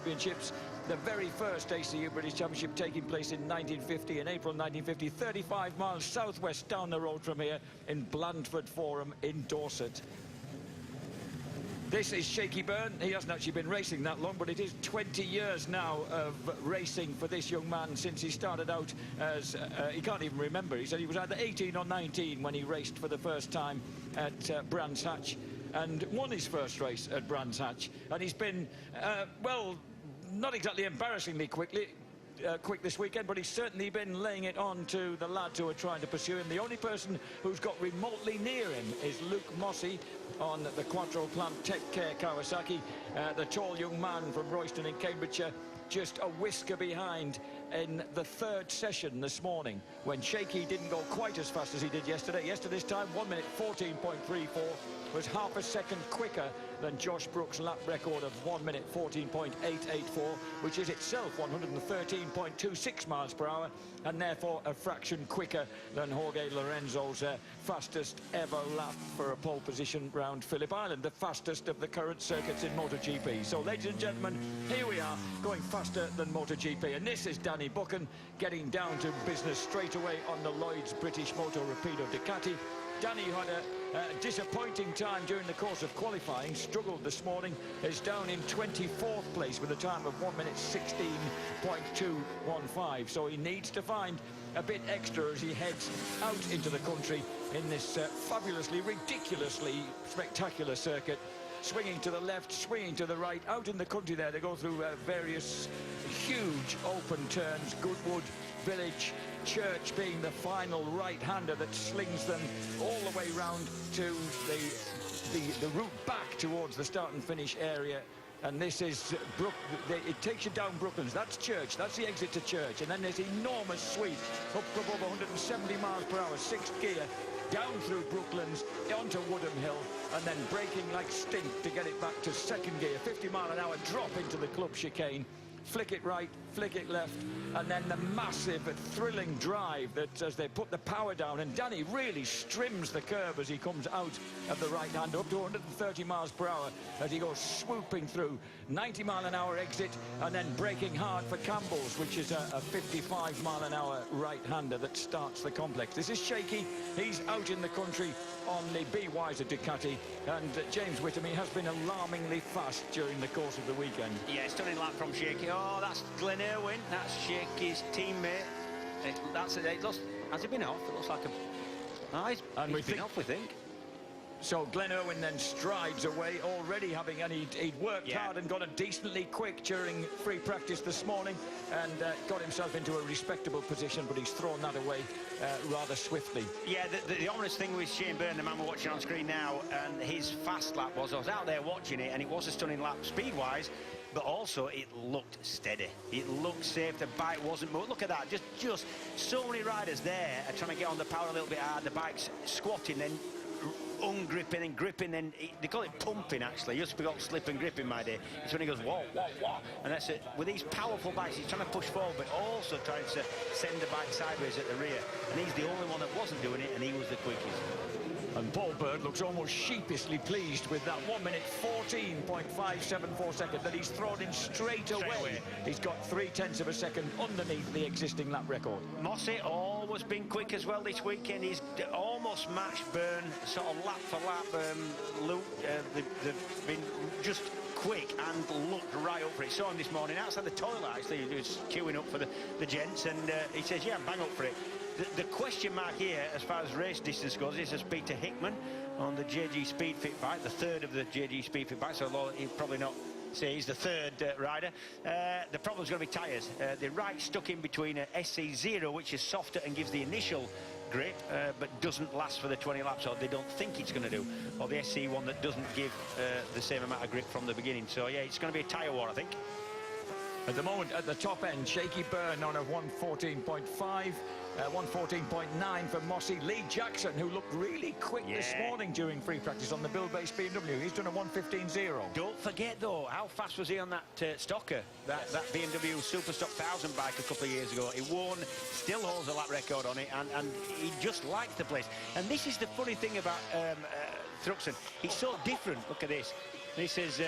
Championships, the very first ACU British Championship taking place in 1950, in April 1950, 35 miles southwest down the road from here in Blandford Forum in Dorset. This is Shaky Byrne. He hasn't actually been racing that long, but it is 20 years now of racing for this young man since he started out as, he can't even remember. He said he was either 18 or 19 when he raced for the first time at Brands Hatch and won his first race at Brands Hatch. And he's been, well, not exactly embarrassingly quick this weekend, but he's certainly been laying it on to the lads who are trying to pursue him. The only person who's got remotely near him is Luke Mossey on the Quattro Plant Tech Care Kawasaki, the tall young man from Royston in Cambridgeshire, just a whisker behind in the third session this morning, when Shaky didn't go quite as fast as he did yesterday. Yesterday's time, 1 minute 14.34, was half a second quicker than Josh Brooks' lap record of 1 minute 14.884, which is itself 113.26 miles per hour, and therefore a fraction quicker than Jorge Lorenzo's fastest ever lap for a pole position round Phillip Island, the fastest of the current circuits in MotoGP. So, ladies and gentlemen, here we are, going faster than MotoGP, and this is Danny Buchan getting down to business straight away on the Lloyd's British Moto Rapido Ducati. Danny had a disappointing time during the course of qualifying, struggled this morning, is down in 24th place with a time of 1 minute 16.215. So he needs to find a bit extra as he heads out into the country in this fabulously, ridiculously spectacular circuit. Swinging to the left, swinging to the right. Out in the country there, they go through various huge open turns. Goodwood Village, Church being the final right-hander that slings them all the way round to the route back towards the start and finish area. And this is it takes you down Brooklands. That's Church, that's the exit to Church. And then there's enormous sweep up above 170 miles per hour, sixth gear, down through Brooklands, onto Woodham Hill, and then braking like stink to get it back to second gear. 50 mile an hour drop into the club chicane. Flick it right, flick it left, and then the massive, thrilling drive that as they put the power down, and Danny really strims the curve as he comes out of the right hand, up to 130 miles per hour as he goes swooping through. 90 mile an hour exit, and then braking hard for Campbell's, which is a 55 mile an hour right-hander that starts the complex. This is Shaky. He's out in the country on the Be Wiser Ducati, and James Whittam has been alarmingly fast during the course of the weekend. Yeah, stunning lap from Shaky. Oh, that's Glenn Irwin. That's Shaky's teammate. Has he been off? It looks like a... Oh, he's been off, we think. So Glenn Irwin then strides away, already having, and he'd worked hard and got a decently quick during free practice this morning, and got himself into a respectable position, but he's thrown that away rather swiftly. Yeah, the ominous thing with Shane Byrne, the man we're watching on screen now, and his fast lap was, I was out there watching it, and it was a stunning lap speed-wise, but also it looked steady. It looked safe. The bike wasn't moving. Look at that. Just so many riders there are trying to get on the power a little bit hard. The bike's squatting, then ungripping and gripping, and they call it pumping, actually. It used to be called slip and grip in my day. It's when he goes whoa, whoa, whoa, and that's it. With these powerful bikes, he's trying to push forward, but also trying to send the bike sideways at the rear, and he's the only one that wasn't doing it, and he was the quickest. And Paul Bird looks almost sheepishly pleased with that 1 minute 14.574 seconds that he's thrown in straight away. He's got 0.3 of a second underneath the existing lap record. Mossey always been quick as well this weekend. He's almost matched Byrne, sort of lap for lap. Luke, they've been just quick and looked right up for it. Saw him this morning outside the toilet, actually. He was queuing up for the gents, and he says, yeah, bang up for it. The question mark here, as far as race distance goes, is Peter Hickman on the JG Speedfit bike, the third of the JG Speedfit bikes, although he'll probably not say he's the third rider. The problem's going to be tyres. They're right stuck in between SC0, which is softer and gives the initial grip, but doesn't last for the 20 laps, or they don't think it's going to do, or the SC1 that doesn't give the same amount of grip from the beginning. So, yeah, it's going to be a tyre war, I think. At the moment, at the top end, Shaky Byrne on a 114.5. 114.9 for Mossey. Lee Jackson, who looked really quick this morning during free practice on the Bill-based BMW. He's done a 115.0. Don't forget, though, how fast was he on that Stocker, that BMW Superstock 1000 bike a couple of years ago. He won, still holds a lap record on it, and he just likes the place. And this is the funny thing about Thruxton. He's so different. Look at this. This is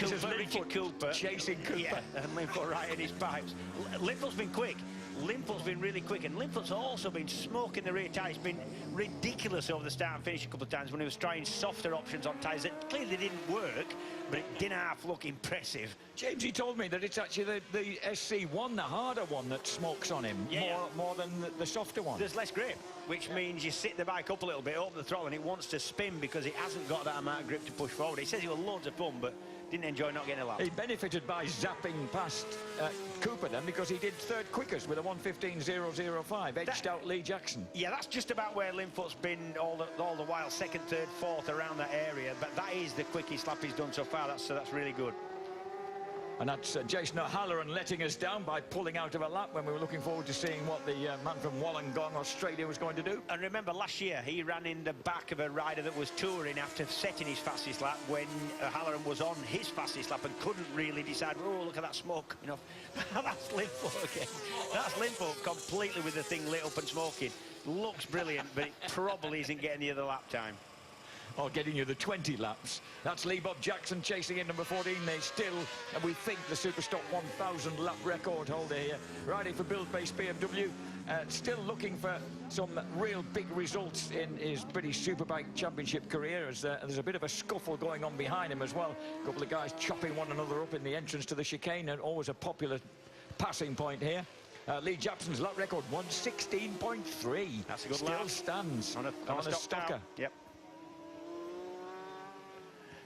Cooper, Richard Cooper. Chasing Cooper. Yeah, and Linfoot right in his pipes. Linfoot's been quick. Linfoot's been really quick, and Linfoot's also been smoking the rear tyre. It's been ridiculous over the start and finish a couple of times when he was trying softer options on tyres that clearly didn't work, but it didn't half look impressive. James, he told me that it's actually the SC1, the harder one, that smokes on him, more than the softer one. There's less grip, which means you sit the bike up a little bit, open the throttle, and it wants to spin because it hasn't got that amount of grip to push forward. He says he was loads of fun, but didn't enjoy not getting a lap. He benefited by zapping past Cooper then, because he did third quickest with a 1:15.005, edged out Lee Jackson. Yeah, that's just about where Linfoot's been all the while, second, third, fourth, around that area. But that is the quickest lap he's done so far. That's really good. And that's Jason O'Halloran letting us down by pulling out of a lap when we were looking forward to seeing what the man from Wollongong, Australia, was going to do. And remember, last year, he ran in the back of a rider that was touring after setting his fastest lap when O'Halloran was on his fastest lap and couldn't really decide, oh, look at that smoke. You know, that's Linfoot again. That's Linfoot completely with the thing lit up and smoking. Looks brilliant, but it probably isn't getting the other lap time. Or getting you the 20 laps. That's Lee Bob Jackson chasing in number 14. They still, we think, the Superstock 1,000 lap record holder here, riding for build-based BMW. Still looking for some real big results in his British Superbike Championship career, as there's a bit of a scuffle going on behind him as well. A couple of guys chopping one another up in the entrance to the chicane, and always a popular passing point here. Lee Jackson's lap record, 1:16.3. That's a good still lap. Stands on a stocker. Out. Yep.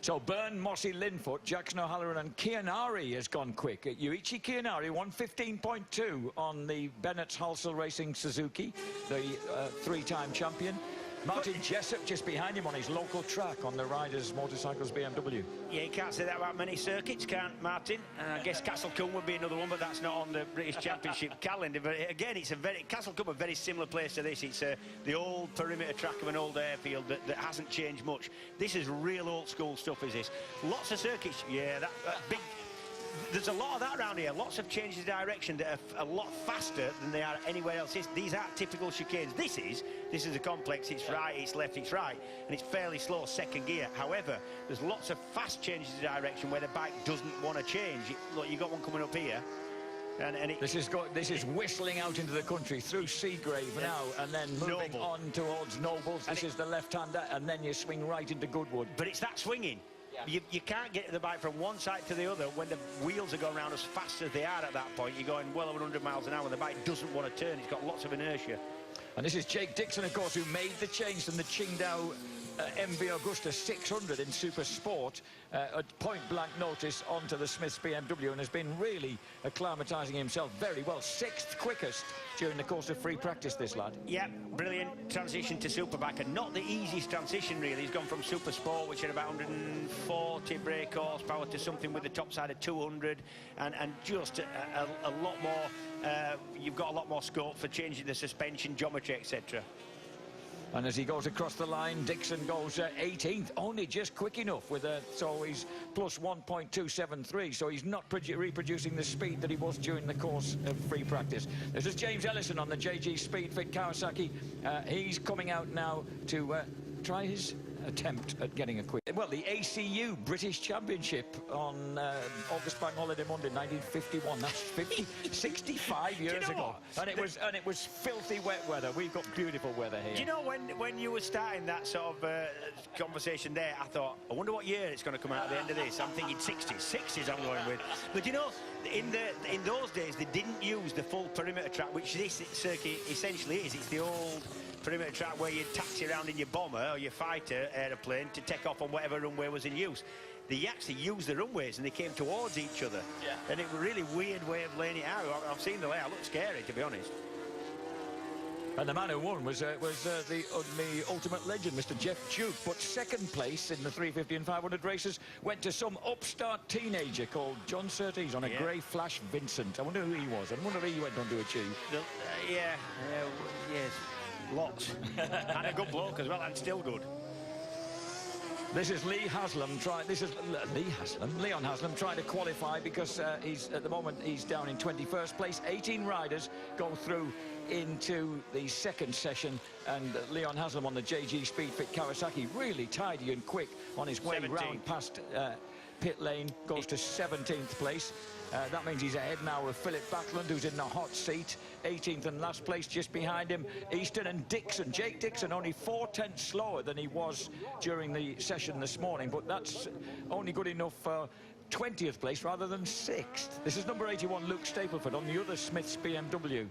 So Byrne, Mossy, Linfoot, Jackson O'Halloran and Chianari has gone quick. Yuichi Chianari, 1:15.2 on the Bennett's Halsell Racing Suzuki, the three-time champion. Martin Jessup just behind him on his local track on the Riders Motorcycles BMW. Yeah, you can't say that about many circuits, can't Martin? I guess Castlecombe would be another one, but that's not on the British Championship calendar. But again, it's Castlecombe, a very similar place to this. It's the old perimeter track of an old airfield that hasn't changed much. This is real old school stuff, is this? Lots of circuits, yeah, that big... There's a lot of that around here, lots of changes of direction that are a lot faster than they are anywhere else. These aren't typical chicanes. This is a complex, it's right, it's left, it's right, and it's fairly slow second gear. However, there's lots of fast changes of direction where the bike doesn't want to change. Look, you've got one coming up here. And this is whistling out into the country through Seagrave now, and then moving on towards Nobles. This is the left-hander, and then you swing right into Goodwood. But it's that swinging. You can't get the bike from one side to the other when the wheels are going around as fast as they are at that point. You're going well over 100 miles an hour. The bike doesn't want to turn. It's got lots of inertia. And this is Jake Dixon, of course, who made the change from the Qingdao MV Augusta 600 in Super Sport at point-blank notice onto the Smiths BMW, and has been really acclimatising himself very well. 6th quickest during the course of free practice, this lad. Yeah, brilliant transition to Superbike, and not the easiest transition, really. He's gone from Super Sport, which had about 140 brake horsepower, to something with the top side of 200, and just a lot more... you've got a lot more scope for changing the suspension, geometry, etc. And as he goes across the line, Dixon goes 18th, only just quick enough with so he's plus 1.273, so he's not reproducing the speed that he was during the course of free practice. This is James Ellison on the JG Speedfit Kawasaki. He's coming out now to try his attempt at getting a quick... Well, the ACU British Championship on August Bank Holiday Monday, 1951. That's 65 years ago. And it was filthy wet weather. We've got beautiful weather here. Do you know, when you were starting that sort of conversation there, I thought, I wonder what year it's going to come out at the end of this. I'm thinking 60s. 60s I'm going with. But you know, in those days, they didn't use the full perimeter track, which this circuit essentially is. It's the old perimeter track where you taxi around in your bomber or your fighter aeroplane to take off on whatever runway was in use. They actually used the runways and they came towards each other. Yeah. And it was a really weird way of laying it out. I've seen the layout. It looked scary, to be honest. And the man who won was the ultimate legend, Mr Jeff Duke. But second place in the 350 and 500 races went to some upstart teenager called John Surtees on a grey Flash Vincent. I wonder who he was. I wonder who he went on to achieve. Yes. Lots. And a good bloke as well, and still good. This is Lee Haslam. Leon Haslam trying to qualify because at the moment he's down in 21st place. 18 riders go through into the second session, and Leon Haslam on the JG Speedfit Kawasaki, really tidy and quick on his way 17th. round past pit lane, goes to 17th place. That means he's ahead now of Philip Backlund, who's in the hot seat. 18th and last place just behind him, Easton and Dixon. Jake Dixon only 4/10 slower than he was during the session this morning, but that's only good enough for 20th place rather than 6th. This is number 81, Luke Stapleford, on the other Smith's BMW.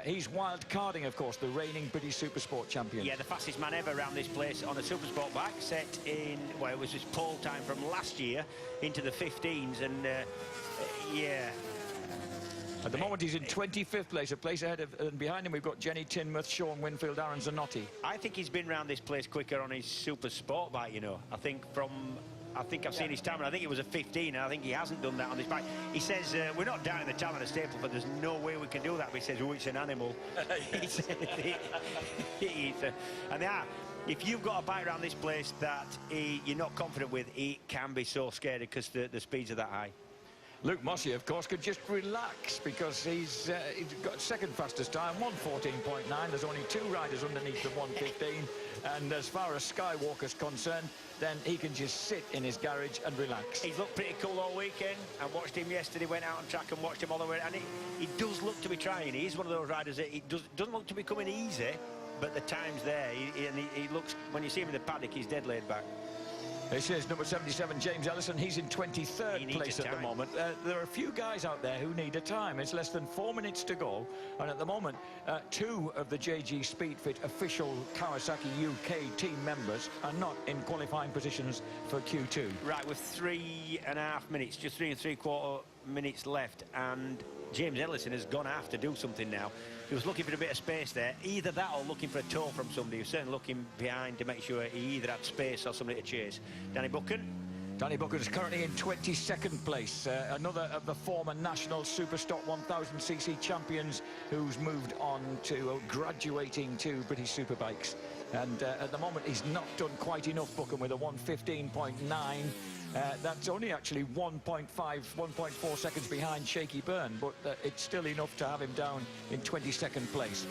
He's wild carding, of course, the reigning British Supersport champion. Yeah, the fastest man ever around this place on a Supersport bike, set in, well, it was his pole time from last year into the 15s, and yeah. At the moment, he's in 25th place, a place ahead of, and behind him we've got Jenny Tinmouth, Sean Winfield, Aaron Zanotti. I think he's been round this place quicker on his Supersport bike, you know. I think I've seen his time, and I think it was a 15, and I think he hasn't done that on this bike. He says, we're not doubting the talent of Stapleford, there's no way we can do that, but he says, oh, it's an animal. And if you've got a bike around this place that you're not confident with, it can be so scary because the speeds are that high. Luke Mossy, of course, could just relax because he's got second fastest time, 1:14.9. There's only 2 riders underneath the 1:15. And as far as Skywalker's concerned, then he can just sit in his garage and relax. He's looked pretty cool all weekend. I watched him yesterday, went out on track and watched him all the way. And he does look to be trying. He is one of those riders that doesn't look to be coming easy, but the time's there. He looks, when you see him in the paddock, he's dead laid back. This is number 77, James Ellison. He's in 23rd place at the moment. There are a few guys out there who need a time. It's less than 4 minutes to go. And at the moment, 2 of the JG Speedfit official Kawasaki UK team members are not in qualifying positions for Q2. Right, with 3.5 minutes, just 3 3/4 minutes left. And James Ellison has gone to have to do something now. He was looking for a bit of space there. Either that or looking for a tow from somebody. He was certainly looking behind to make sure he either had space or somebody to chase. Danny Buchan. Danny Buchan is currently in 22nd place. Another of the former national Superstock 1000cc champions who's moved on to graduating to British Superbikes. And at the moment, he's not done quite enough, Buchan, with a 1:15.9. That's only actually 1.4 seconds behind Shaky Byrne, but it's still enough to have him down in 22nd place.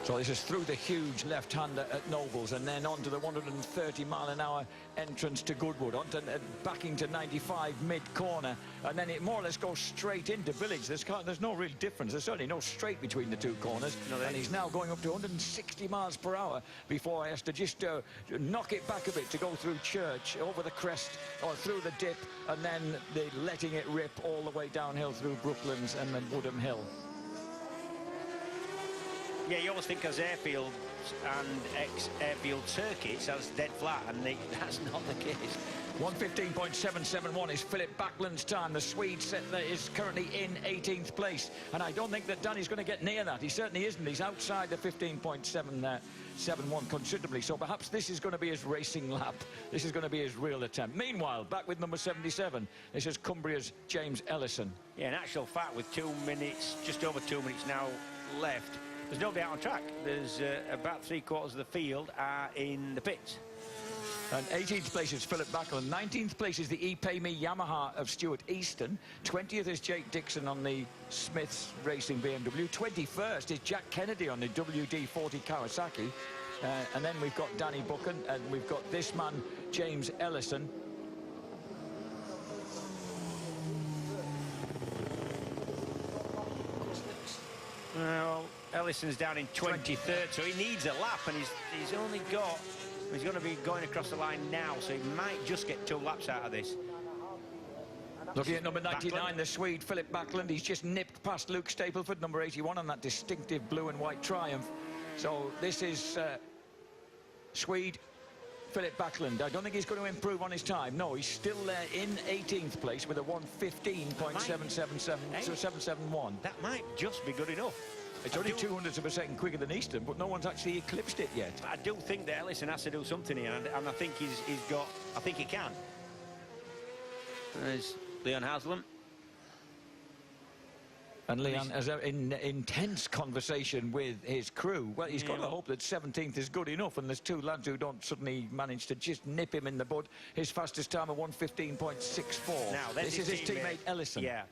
So this is through the huge left-hander at Nobles, and then on to the 130-mile-an-hour entrance to Goodwood, backing to 95 mid-corner, and then it more or less goes straight into Village. There's no real difference. There's certainly no straight between the 2 corners, and he's now going up to 160 miles per hour before he has to just knock it back a bit to go through Church, over the crest, or through the dip, and then letting it rip all the way downhill through Brooklands and then Woodham Hill. Yeah, you always think as airfields and ex-airfield circuits as dead flat, and that's not the case. 1:15.771 is Philip Backlund's time. The Swede is currently in 18th place, and I don't think that Danny's going to get near that. He certainly isn't. He's outside the 15.771 considerably, so perhaps this is going to be his racing lap. This is going to be his real attempt. Meanwhile, back with number 77, this is Cumbria's James Ellison. Yeah, in actual fact, with 2 minutes, just over 2 minutes now left, there's nobody out on track. There's about 3/4 of the field are in the pits. And 18th place is Philip Backlund. 19th place is the ePay Me Yamaha of Stuart Easton. 20th is Jake Dixon on the Smiths Racing BMW. 21st is Jack Kennedy on the WD-40 Kawasaki. And then we've got Danny Buchan, and we've got this man, James Ellison. Well, Ellison's down in 23rd, so he needs a lap, and he's only got... He's going to be going across the line now, so he might just get 2 laps out of this. Looking at number 99, Backlund. the Swede, Philip Backlund. He's just nipped past Luke Stapleford, number 81, on that distinctive blue and white Triumph. So this is Swede, Philip Backlund. I don't think he's going to improve on his time. No, he's still there in 18th place with a 1:15.771. That might just be good enough. It's only 200ths of a second quicker than Easton, but no one's actually eclipsed it yet. I do think that Ellison has to do something here, and I think he's got... I think he can. There's Leon Haslam. And Leon has an intense conversation with his crew. Well, he's got to hope that 17th is good enough, and there's 2 lads who don't suddenly manage to just nip him in the bud. His fastest time of 1:15.64. Now, this is his teammate Ellison. Yeah.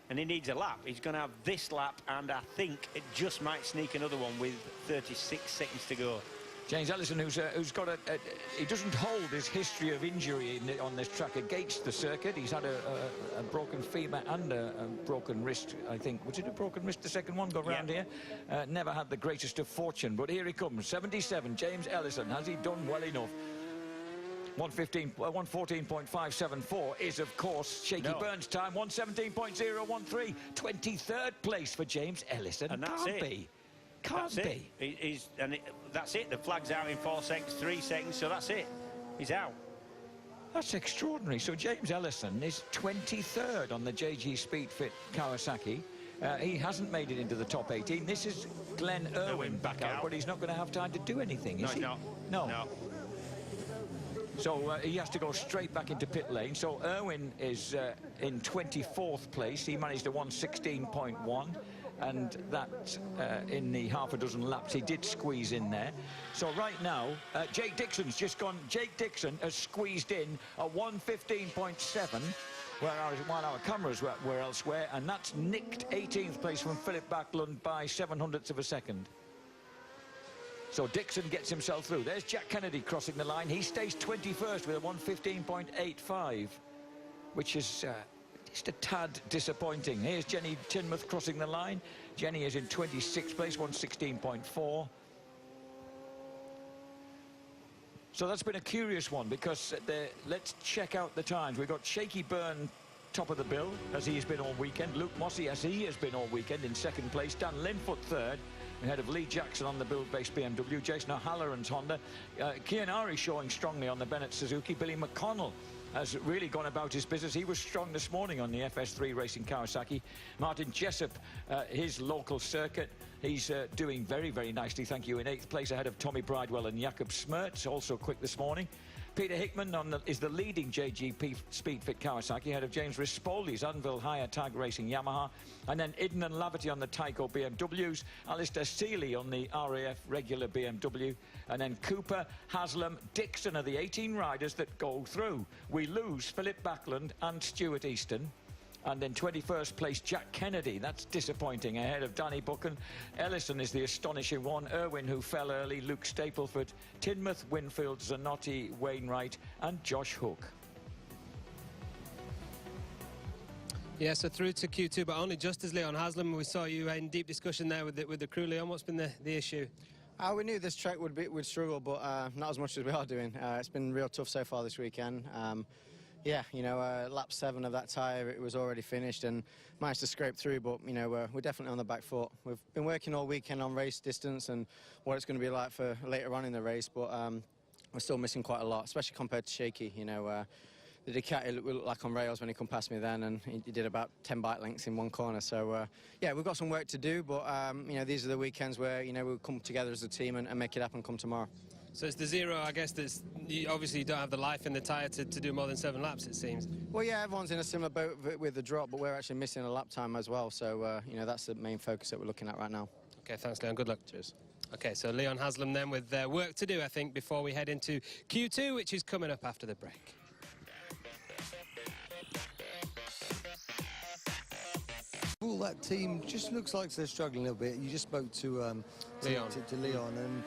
and he needs a lap. He's going to have this lap, and I think it just might sneak another one with 36 seconds to go. James Ellison, who's got he doesn't hold his history of injury on this track against the circuit. He's had a broken femur and a broken wrist, I think. Was it a broken wrist, the second one, got round here? Never had the greatest of fortune, but here he comes, 77, James Ellison. Has he done well enough? 114.574 is, of course, Shaky Burns' time. 117.013, 23rd place for James Ellison. And that's it. Can't be. That's it. The flag's out in 4 seconds, 3 seconds, so that's it. He's out. That's extraordinary. So James Ellison is 23rd on the JG Speedfit Kawasaki. He hasn't made it into the top 18. This is Glenn Irwin back out, but he's not going to have time to do anything, is he? No. So he has to go straight back into pit lane. So Irwin is in 24th place. He managed a 116.1. And that in the half a dozen laps he did squeeze in there. So right now Jake Dixon's just gone. Jake Dixon has squeezed in a 115.7 while our cameras were elsewhere, and that's nicked 18th place from Philip Backlund by 0.07 of a second. So Dixon gets himself through. There's Jack Kennedy crossing the line. He stays 21st with a 115.85, which is just a tad disappointing. Here's Jenny Tinmouth crossing the line. Jenny is in 26th place, 116.4. So that's been a curious one, because let's check out the times. We've got Shaky Byrne top of the bill, as he's been all weekend. Luke Mossey, as he has been all weekend, in second place. Dan Linfoot third, ahead of Lee Jackson on the build-based BMW. Jason O'Halloran's Honda. Kian Ari showing strongly on the Bennett Suzuki. Billy McConnell has really gone about his business. He was strong this morning on the FS3 Racing Kawasaki. Martin Jessup, his local circuit, he's doing very, very nicely, thank you, in 8th place, ahead of Tommy Bridewell and Jakob Smertz, also quick this morning. Peter Hickman is the leading JGP Speedfit Kawasaki, ahead of James Rispoli's Anvil Higher Tag Racing Yamaha, and then Idden and Laverty on the Tyco BMWs, Alistair Seeley on the RAF regular BMW, and then Cooper, Haslam, Dixon are the 18 riders that go through. We lose Philip Backlund and Stuart Easton. And then 21st place, Jack Kennedy. That's disappointing, ahead of Danny Buchan. Ellison is the astonishing one. Irwin, who fell early. Luke Stapleford. Tinmouth, Winfield, Zanotti, Wainwright, and Josh Hook. Yeah, so through to Q2, but only just as Leon Haslam. We saw you in deep discussion there with the crew. Leon, what's been the issue? We knew this track would struggle, but not as much as we are doing. It's been real tough so far this weekend. Yeah, you know, lap 7 of that tyre, it was already finished and managed to scrape through, but, you know, we're definitely on the back foot. We've been working all weekend on race distance and what it's going to be like for later on in the race, but we're still missing quite a lot, especially compared to Shaky. You know, the Ducati looked like on rails when he come past me then, and he did about 10 bike lengths in one corner. So, yeah, we've got some work to do, but, you know, these are the weekends where, you know, we'll come together as a team and make it happen come tomorrow. So it's the zero, I guess, obviously you don't have the life in the tyre to do more than 7 laps, it seems. Well, yeah, everyone's in a similar boat with the drop, but we're actually missing a lap time as well. So, you know, that's the main focus that we're looking at right now. OK, thanks, Leon. Good luck. Cheers. OK, so Leon Haslam then with work to do, I think, before we head into Q2, which is coming up after the break. Well, that team just looks like they're struggling a little bit. You just spoke to Leon, and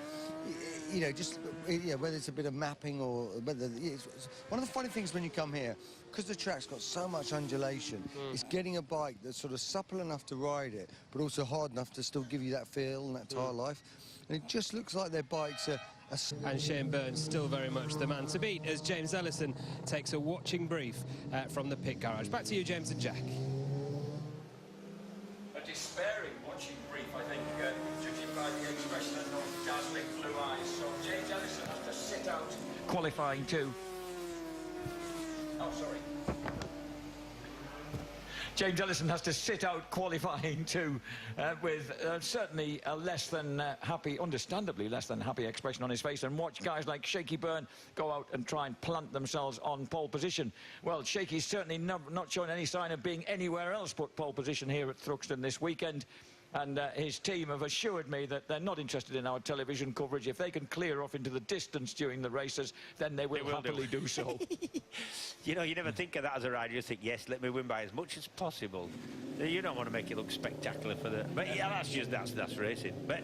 you know, just whether it's a bit of mapping or whether it's one of the funny things when you come here, because the track's got so much undulation, it's getting a bike that's sort of supple enough to ride it, but also hard enough to still give you that feel and that tyre life. And it just looks like their bikes are. And Shane Burns still very much the man to beat as James Ellison takes a watching brief from the pit garage. Back to you, James and Jack. A despairing watching brief, I think, judging by the expression and those dazzling blue eyes. So James Ellison has to sit out qualifying too. Oh, sorry. James Ellison has to sit out qualifying too, with certainly a less than happy, understandably less than happy expression on his face, and watch guys like Shaky Byrne go out and try and plant themselves on pole position. Well, Shaky's certainly not showing any sign of being anywhere else but pole position here at Thruxton this weekend. And his team have assured me that they're not interested in our television coverage. If they can clear off into the distance during the races, then they will happily do so. You know, you never think of that as a rider. You think, yes, let me win by as much as possible. You don't want to make it look spectacular for the... But yeah, that's racing. But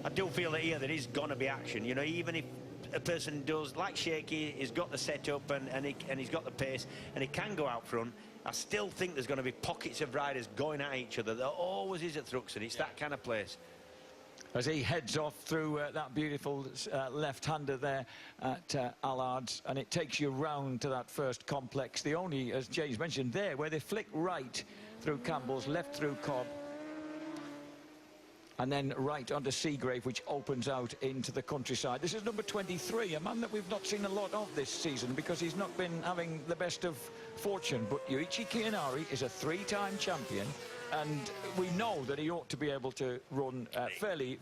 I do feel that here there is going to be action. You know, even if a person does, like Shaky, he's got the setup and he's got the pace and he can go out front, I still think there's going to be pockets of riders going at each other. There always is at Thruxton. It's that kind of place. As he heads off through that beautiful left-hander there at Allard's, and it takes you round to that first complex. The only, as James mentioned there, where they flick right through Campbell's, left through Cobb, and then right onto Seagrave, which opens out into the countryside. This is number 23, a man that we've not seen a lot of this season because he's not been having the best of fortune. But Yuichi Kiyanari is a three-time champion, and we know that he ought to be able to run fairly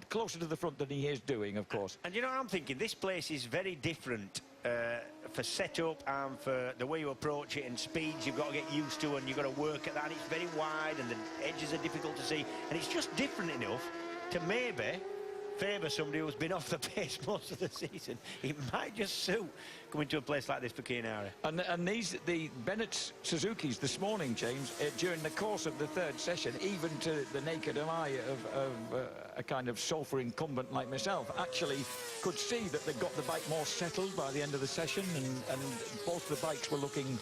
closer to the front than he is doing, of course. And you know what I'm thinking? This place is very different for setup and for the way you approach it, and speeds you've got to get used to, and you've got to work at that. And it's very wide and the edges are difficult to see, and it's just different enough to maybe favour somebody who's been off the pace most of the season. It might just suit coming to a place like this for Kiyanari. And the Bennett Suzukis this morning, James, during the course of the third session, even to the naked eye of a kind of sofa incumbent like myself, actually could see that they got the bike more settled by the end of the session, and both the bikes were looking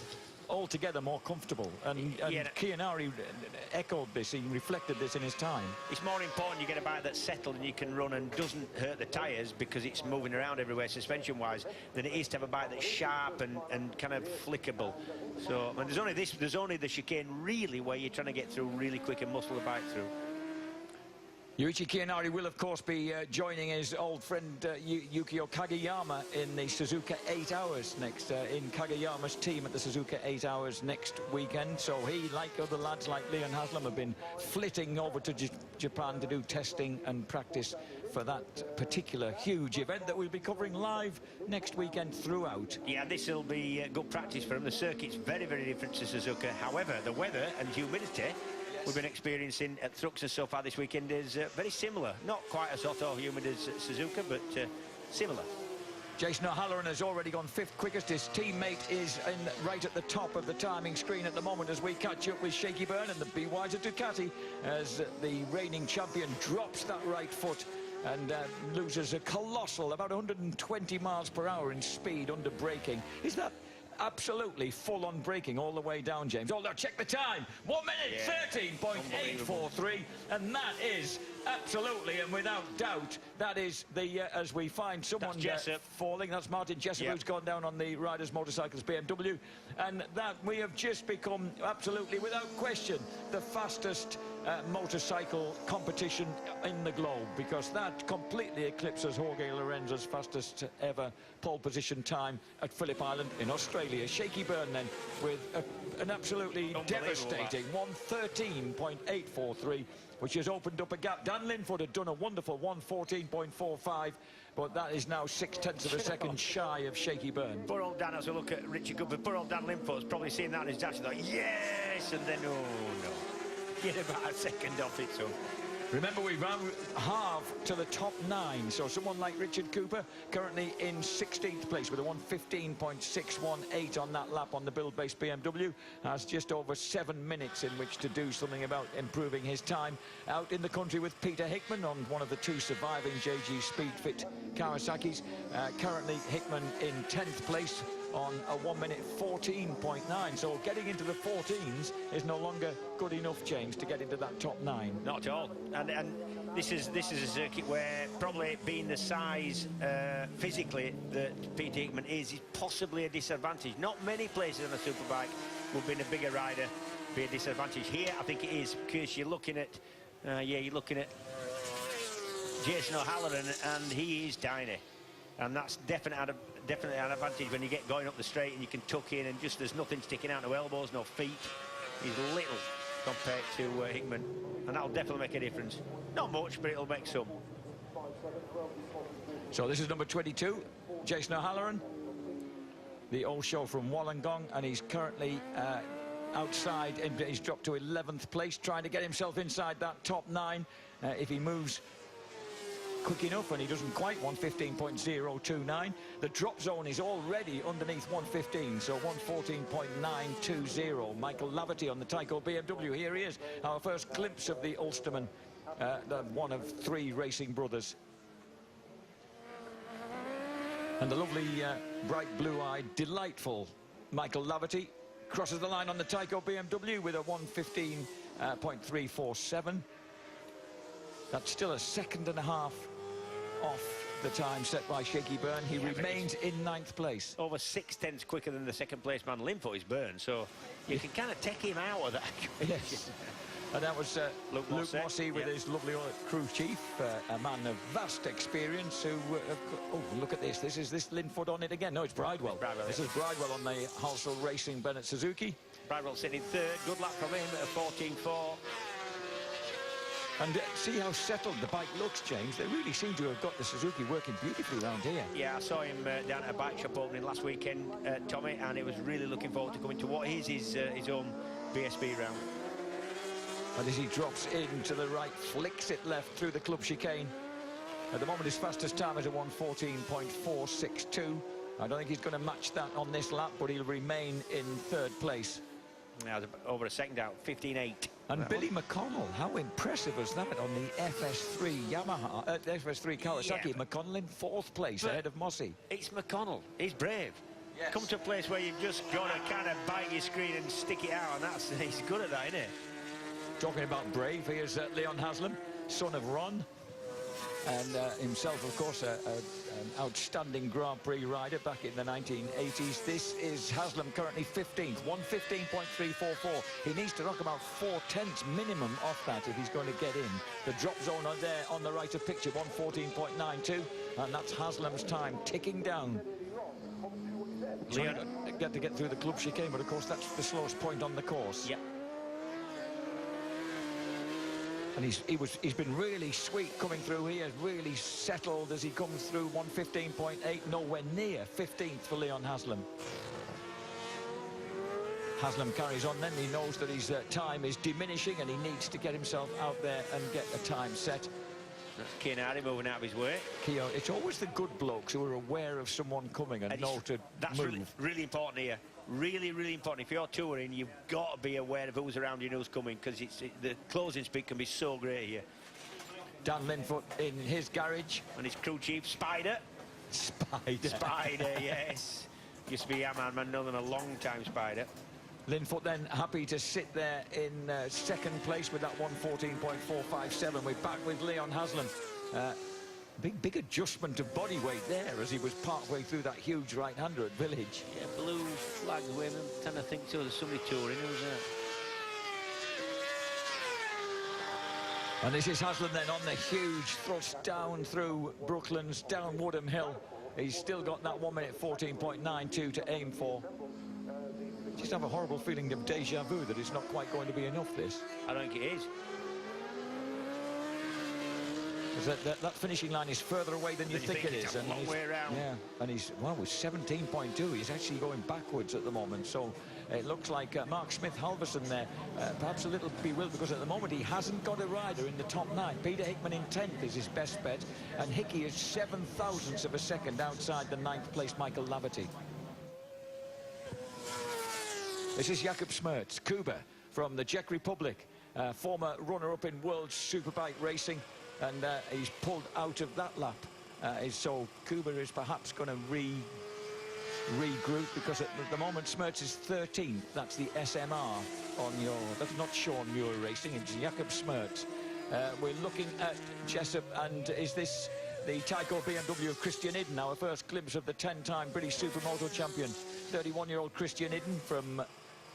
altogether more comfortable, and yeah, Kiyanari echoed this, he reflected this in his time. It's more important you get a bike that's settled and you can run and doesn't hurt the tyres because it's moving around everywhere suspension wise, than it is to have a bike that's sharp and kind of flickable. So and there's only the chicane really where you're trying to get through really quick and muscle the bike through. Yuichi Kiyanari will, of course, be joining his old friend Yukio Kageyama in the Suzuka 8 Hours next, in Kageyama's team at the Suzuka 8 Hours next weekend. So he, like other lads like Leon Haslam, have been flitting over to Japan to do testing and practice for that particular huge event that we'll be covering live next weekend throughout. Yeah, this will be good practice for him. The circuit's very, very different to Suzuka. However, the weather and humidity we've been experiencing at Thruxton so far this weekend is very similar. Not quite as hot or humid as Suzuka, but similar. Jason O'Halloran has already gone fifth quickest. His teammate is right at the top of the timing screen at the moment as we catch up with Shaky Byrne and the BYD Ducati as the reigning champion drops that right foot and loses a colossal, about 120 miles per hour in speed under braking. Is that absolutely full-on braking all the way down, James? Oh, now check the time. 1 minute, 13.843, and that is absolutely and without doubt, that is the, as we find someone falling, that's Martin Jessup, who's gone down on the Riders Motorcycles BMW, and that we have just become absolutely, without question, the fastest motorcycle competition in the globe, because that completely eclipses Jorge Lorenzo's fastest ever pole position time at Phillip Island in Australia. Shaky Byrne then with an absolutely devastating 113.843, which has opened up a gap. Dan Linford had done a wonderful 114.45, but that is now 0.6 of a second shy of Shaky Byrne. Poor old Dan, as we look at Richard Cooper, poor old Dan Linford's probably seen that in his dash, like, yes, and then, oh no. Get about a second off it, so. Remember, we ran half to the top 9, so someone like Richard Cooper, currently in 16th place with a 1:15.618 on that lap on the build-based BMW, has just over 7 minutes in which to do something about improving his time. Out in the country with Peter Hickman on one of the 2 surviving JG Speedfit Kawasaki's. Currently, Hickman in 10th place on a 1 minute 14.9, so getting into the 14s is no longer good enough, James, to get into that top 9. Not at all, and this is a circuit where probably being the size physically that Peter Hickman is possibly a disadvantage. Not many places on a superbike would be a bigger rider be a disadvantage. Here I think it is, because you're looking at you're looking at Jason O'Halloran, and he is tiny, and that's definitely an advantage when you get going up the straight and you can tuck in and just there's nothing sticking out, no elbows, no feet. He's little compared to Hickman, and that'll definitely make a difference. Not much, but it'll make some. So this is number 22, Jason O'Halloran, the old show from Wollongong, and he's currently outside, and he's dropped to 11th place, trying to get himself inside that top 9. If he moves quick enough, and he doesn't quite, 1:15.029. The drop zone is already underneath 1:15, so 1:14.920. Michael Laverty on the Tyco BMW. Here he is, our first glimpse of the Ulsterman, the one of 3 racing brothers. And the lovely, bright blue-eyed, delightful Michael Laverty crosses the line on the Tyco BMW with a 1:15.347. That's still a second and a half off the time set by Shaky Byrne. He remains in 9th place. Over 6/10 quicker than the second place man Linfoot is Byrne, so you can kind of take him out of that. Yes. And that was Luke Mossey with his lovely crew chief, a man of vast experience who... oh, look at this. This is Linfoot on it again. No, it's Bridewell. This is Bridewell on the Halsell Racing Bennett Suzuki. Bridewell sitting 3rd. Good luck from him at a 14.4. And see how settled the bike looks, James. They really seem to have got the Suzuki working beautifully around here. Yeah, I saw him down at a bike shop opening last weekend, Tommy, and he was really looking forward to coming to what is his own BSB round. And as he drops into the right, flicks it left through the club chicane. At the moment, his fastest time is a 1:14.462. I don't think he's going to match that on this lap, but he'll remain in 3rd place. Now, over a second out, 15.8. And Billy McConnell, how impressive was that on the FS3 Yamaha, FS3 Kawasaki? Yeah, McConnell in 4th place ahead of Mossey. It's McConnell. He's brave. Yes. Come to a place where you've just got to kind of bite your screen and stick it out, and he's good at that, isn't he? Talking about brave, here's Leon Haslam, son of Ron, and himself, of course, an outstanding Grand Prix rider back in the 1980s. This is Haslam, currently 15th, 1:15.344. He needs to knock about 4/10 minimum off that if he's going to get in. The drop zone on there on the right of picture, 1:14.92, and that's Haslam's time ticking down. Leon to get through the club chicane, but of course that's the slowest point on the course. Yep. And he's been really sweet coming through here, really settled as he comes through. 1:15.8, nowhere near 15th for Leon Haslam. Haslam carries on then. He knows that his time is diminishing and he needs to get himself out there and get a time set. That's Keane Hardy moving out of his way. Keogh, it's always the good blokes who are aware of someone coming and know to that's move. Really important here. Really, really important. If you're touring, you've got to be aware of who's around you and who's coming, because the closing speed can be so great here. Dan Linfoot in his garage. And his crew chief, Spider. Spider, yes. Used to be man, known than a long time, Spider. Linfoot then happy to sit there in 2nd place with that 1:14.457. We're back with Leon Haslam. Big adjustment of body weight there as he was partway through that huge right-hander at Village. Yeah, blue flags waving. I'm trying to think, so there's somebody touring. Who's that? And this is Haslam then on the huge thrust down through Brooklands, down Woodham Hill. He's still got that 1:14.92 to aim for. Just have a horrible feeling of deja vu that it's not quite going to be enough, this. I don't think it is. That finishing line is further away than you think it is. It's a long way around. Yeah, and he's, well, with 17.2, he's actually going backwards at the moment. So it looks like Mark Smith-Halverson there, perhaps a little bewildered, because at the moment he hasn't got a rider in the top 9. Peter Hickman in 10th is his best bet, and Hickey is 7/1000ths of a second outside the 9th place Michael Laverty. This is Jakob Smerts, Kuba from the Czech Republic, former runner-up in World Superbike racing, and he's pulled out of that lap. So Kuba is perhaps going to regroup, because at the moment Smerts is 13th. That's the SMR on your... That's not Sean Muir Racing, it's Jakob Smerts. We're looking at Jessup, and is this the Tyco BMW of Christian Idden, our first glimpse of the 10-time British Supermoto champion. 31-year-old Christian Idden from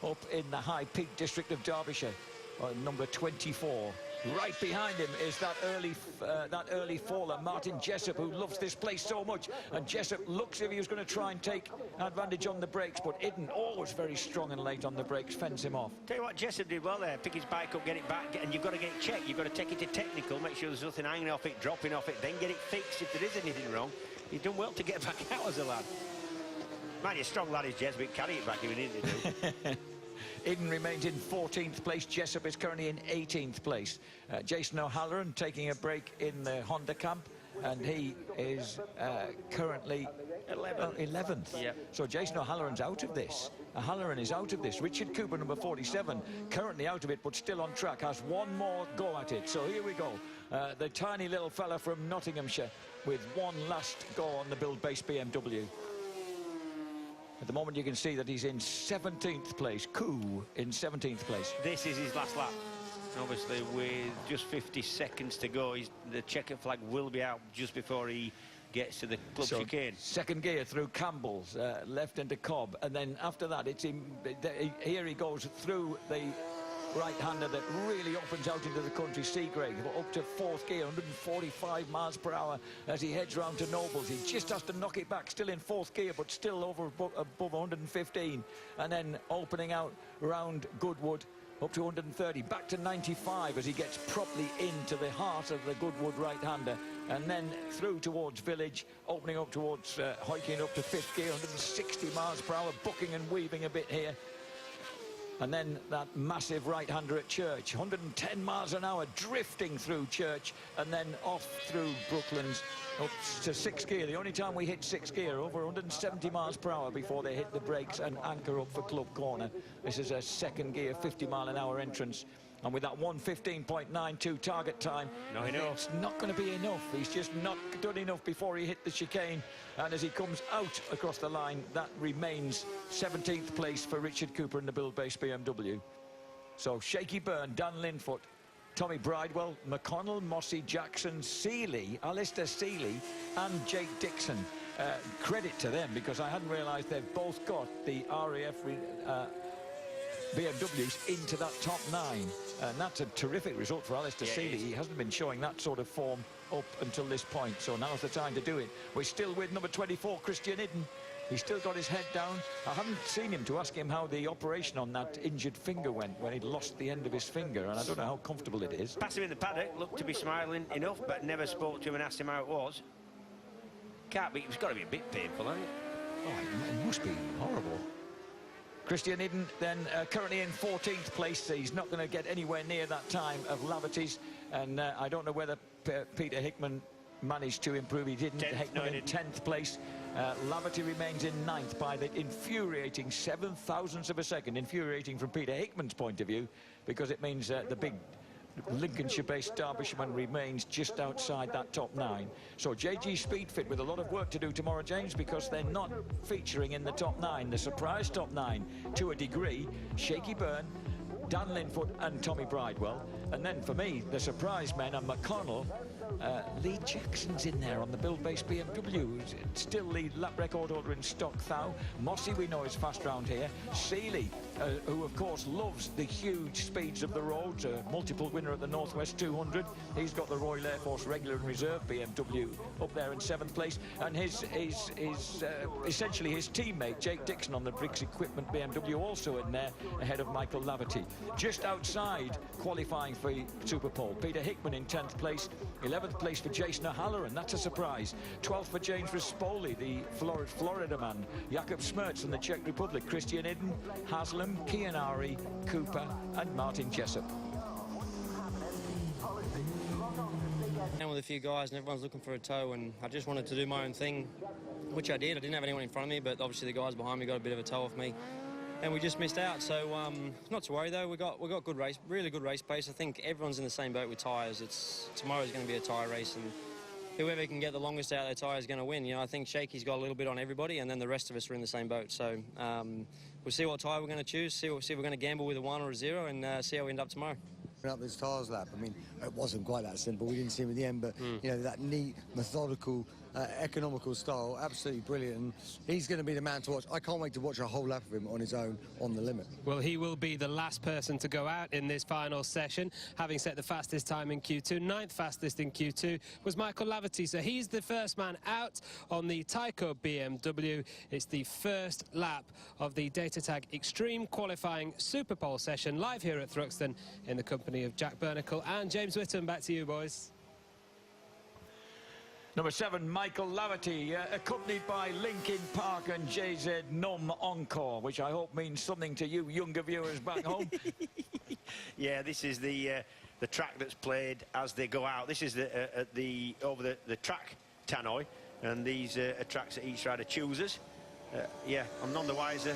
up in the High Peak district of Derbyshire, number 24. Right behind him is that early faller, Martin Jessup, who loves this place so much. And Jessup looks as if he was going to try and take advantage on the brakes, but Idden, always very strong and late on the brakes, fends him off. Tell you what, Jessup did well there. Pick his bike up, get it back, and you've got to get it checked. You've got to take it to technical, make sure there's nothing hanging off it, dropping off it, then get it fixed if there is anything wrong. He's done well to get back out as a lad. Man, you're a strong lad, is Jessup. Carry it back if he needed to do. Eden remains in 14th place. Jessup is currently in 18th place. Jason O'Halloran taking a break in the Honda camp, and he is currently 11th. Yep. So Jason O'Halloran's out of this. O'Halloran is out of this. Richard Cooper, number 47, currently out of it, but still on track, has one more go at it. So here we go. The tiny little fella from Nottinghamshire with one last go on the Build-Based BMW. At the moment, you can see that he's in 17th place. Koo in 17th place. This is his last lap. Obviously, with just 50 seconds to go, the checkered flag will be out just before he gets to the club chicane. Second gear through Campbell's, left into Cobb, and then after that, it's here he goes through the right-hander that really opens out into the country, Seagrave, up to fourth gear, 145 miles per hour as he heads round to Nobles. He just has to knock it back, still in fourth gear, but still above 115, and then opening out round Goodwood up to 130, back to 95 as he gets properly into the heart of the Goodwood right-hander, and then through towards Village, opening up towards Hoyking up to fifth gear, 160 miles per hour, bucking and weaving a bit here. And then that massive right-hander at Church, 110 miles an hour, drifting through Church, and then off through Brooklands up to sixth gear. The only time we hit sixth gear, over 170 miles per hour before they hit the brakes and anchor up for Club Corner. This is a second gear, 50 mile an hour entrance. And with that 1:15.92 target time, it's not going to be enough. He's just not done enough before he hit the chicane. And as he comes out across the line, that remains 17th place for Richard Cooper in the Build-Based BMW. So Shaky Byrne, Dan Linfoot, Tommy Bridewell, McConnell, Mossy, Jackson, Seeley, Alistair Seeley and Jake Dixon. Credit to them, because I hadn't realised they've both got the RAF BMWs into that top 9, and that's a terrific result for Alistair Seeley. He hasn't been showing that sort of form up until this point, so now's the time to do it. We're still with number 24, Christian Iden. He's still got his head down. I haven't seen him to ask him how the operation on that injured finger went when he'd lost the end of his finger, and I don't know how comfortable it is. Passed him in the paddock, looked to be smiling enough, but never spoke to him and asked him how it was. Can't be, it's got to be a bit painful, hasn't it? Oh, it must be horrible. Christian Iden then currently in 14th place. He's not going to get anywhere near that time of Laverty's, and I don't know whether Peter Hickman managed to improve. He didn't. Hickman in 10th place. Laverty remains in 9th by the infuriating 7 thousandths of a second. Infuriating from Peter Hickman's point of view, because it means the big Lincolnshire-based Derbyshireman remains just outside that top 9. So JG Speedfit with a lot of work to do tomorrow, James, because they're not featuring in the top 9, the surprise top 9 to a degree. Shaky Byrne, Dan Linfoot and Tommy Bridewell. And then for me, the surprise men are McConnell. Lee Jackson's in there on the Build-Based BMW, who's still the lap record holder in stock thou. Mossy, we know, is fast round here. Seeley, who of course loves the huge speeds of the roads, a multiple winner at the Northwest 200. He's got the Royal Air Force regular and reserve BMW up there in 7th place, and his essentially his teammate Jake Dixon on the Briggs Equipment BMW also in there ahead of Michael Laverty. Just outside qualifying for Super Pole, Peter Hickman in 10th place, 11th place for Jason O'Halloran, that's a surprise. 12th for James Rispoli, the Florida man. Jakob Smertz from the Czech Republic. Christian Iden, Haslam, Kianari, Cooper and Martin Jessup. With a few guys and everyone's looking for a tow, and I just wanted to do my own thing, which I did. I didn't have anyone in front of me, but obviously the guys behind me got a bit of a tow off me, and we just missed out. So not to worry though, we got good race, really good race pace. I think everyone's in the same boat with tyres. Tomorrow's going to be a tyre race, and whoever can get the longest out of their tyre is going to win. You know, I think Shaky's got a little bit on everybody, and then the rest of us are in the same boat. So we'll see what tyre we're going to choose, see if we're going to gamble with a 1 or a 0, and see how we end up tomorrow. Up this tyres lap, I mean, it wasn't quite that simple. We didn't see him at the end, but you know, that neat, methodical, economical style, absolutely brilliant. And he's going to be the man to watch. I can't wait to watch a whole lap of him on his own on the limit. Well, he will be the last person to go out in this final session, having set the fastest time in Q2. 9th fastest in Q2 was Michael Laverty, so he's the first man out on the Tyco BMW. It's the first lap of the Data Tag Extreme Qualifying Super Pole session, live here at Thruxton in the company of Jack Bernacle and James Whittam. Back to you, boys. Number 7, Michael Laverty, accompanied by Linkin Park and JZ Num Encore, which I hope means something to you younger viewers back home. Yeah, this is the track that's played as they go out. This is over the track tannoy, and these are tracks that each rider chooses. Yeah, I'm none the wiser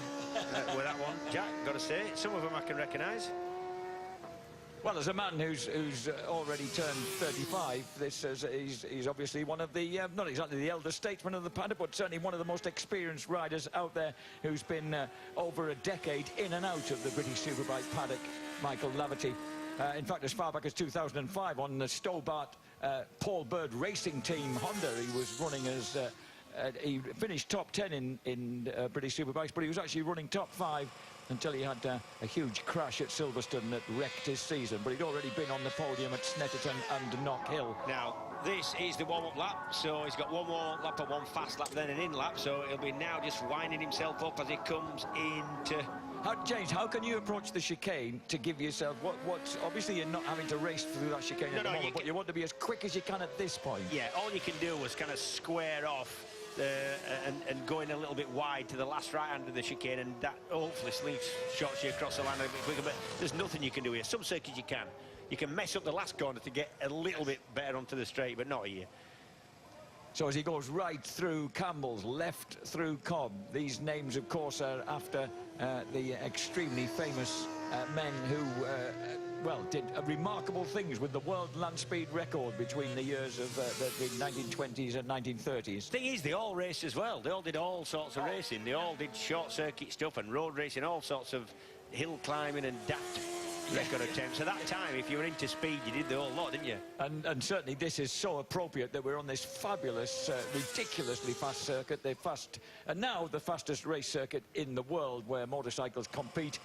with that one, Jack, got to say. Some of them I can recognise. Well, as a man who's already turned 35, he's obviously one of the, not exactly the elder statesman of the paddock, but certainly one of the most experienced riders out there, who's been over a decade in and out of the British Superbike paddock, Michael Laverty. In fact, as far back as 2005, on the Stobart Paul Bird Racing Team Honda, he was running as... he finished top 10 in British Superbikes, but he was actually running top 5 until he had a huge crash at Silverstone that wrecked his season. But he'd already been on the podium at Snetterton and Knock Hill. Now, this is the warm-up lap, so he's got one warm-up lap and one fast lap, then an in-lap, so he'll be now just winding himself up as he comes into... James, how can you approach the chicane to give yourself what's obviously you're not having to race through that chicane at the moment, but you want to be as quick as you can at this point? Yeah, all you can do is kind of square off and going a little bit wide to the last right hand of the chicane, and that hopefully shots you across the line a bit quicker, but there's nothing you can do here. Some circuits you can mess up the last corner to get a little bit better onto the straight, but not here. So as he goes right through Campbell's, left through Cobb, these names of course are after the extremely famous men who well, did remarkable things with the world land speed record between the years of the 1920s and 1930s. Thing is, they all raced as well. They all did all sorts of racing. They all did short circuit stuff and road racing, all sorts of hill climbing and daft record attempts. At that time, if you were into speed, you did the whole lot, didn't you? And certainly this is so appropriate that we're on this fabulous, ridiculously fast circuit, and now the fastest race circuit in the world where motorcycles compete.